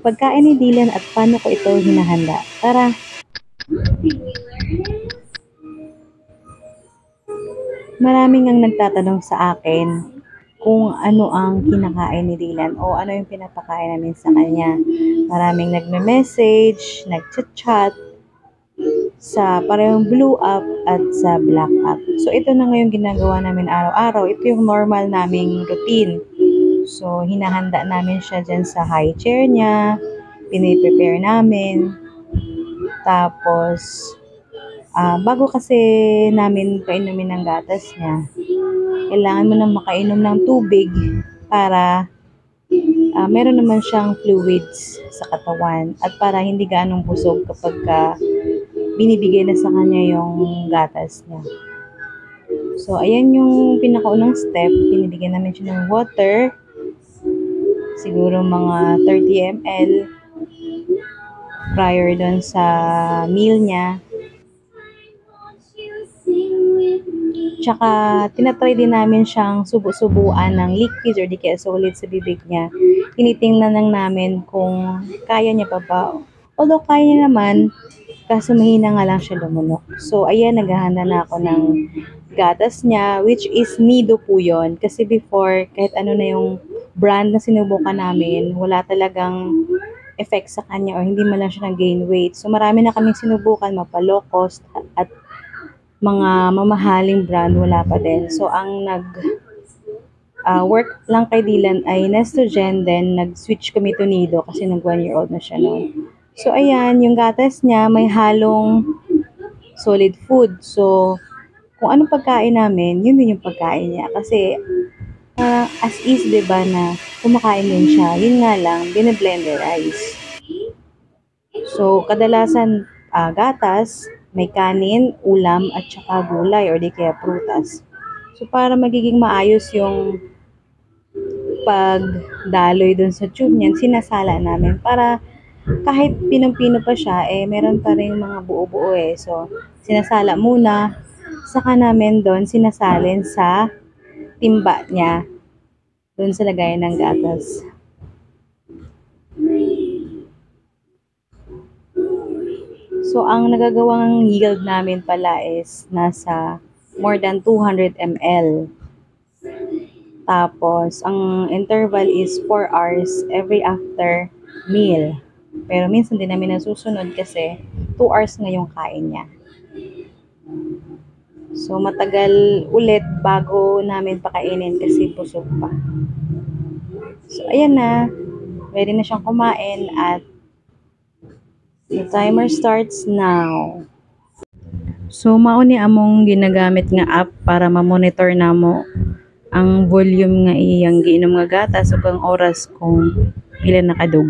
pagkain ni Dylan at paano ko ito hinahanda. Tara! Maraming ang nagtatanong sa akin kung ano ang kinakain ni Dylan o ano yung pinapakain namin sa kanya. Maraming nagme-message, nagchat-chat sa parehong blue app at sa black app. So ito na ngayon ginagawa namin araw-araw. Ito yung normal naming routine. So hinahanda namin siya dyan sa high chair niya. Piniprepare namin. Tapos bago kasi namin painumin ng gatas niya, kailangan mo nang makainom ng tubig para meron naman siyang fluids sa katawan at para hindi ganong busog kapag binibigay na sa kanya yung gatas niya. So, ayan yung pinakaunang step. Binibigyan namin siya ng water. Siguro mga 30 ml prior doon sa meal niya. Tsaka, tinatry din namin siyang subo-subuan ng liquids or di kaya solid sa bibig niya. Tinitingnan lang namin kung kaya niya pa ba. Although kaya niya naman, kaso mahina nga lang siya lumunok. So, ayan, naghahanda na ako ng gatas niya, which is Nido po yun. Kasi before, kahit ano na yung brand na sinubukan namin, wala talagang effect sa kanya or hindi man lang siya nag-gain weight. So, marami na kaming sinubukan, mapa-low cost at mga mamahaling brand, wala pa din. So, ang work lang kay Dylan ay Nestogen, then nag-switch kami to Nido kasi nag 1-year-old na siya noon. So, ayan, yung gatas niya may halong solid food. So, kung anong pagkain namin, yun din yung pagkain niya. Kasi, as is, diba, na kumakain din siya. Yun nga lang, bine-blenderize. So, kadalasan, gatas, may kanin, ulam, at saka gulay or di kaya prutas. So, para magiging maayos yung pagdaloy dun sa tube niyan, sinasala namin para kahit pinong-pino pa siya, meron pa rin mga buo-buo So, sinasala muna, saka namin doon sinasalin sa timba niya, doon sa lagayan ng gatas. So, ang nagagawang yield namin pala is nasa more than 200 ml. Tapos, ang interval is 4 hours every after meal. Pero minsan din namin nasusunod kasi 2 hours nga yung kain niya. So, matagal ulit bago namin pakainin kasi busog pa. So, ayan na. Ready na siyang kumain at the timer starts now. So, mauni among ginagamit nga app para ma-monitor na mo ang volume nga iyang giinom nga gatas ug ang oras kung pila nakadug.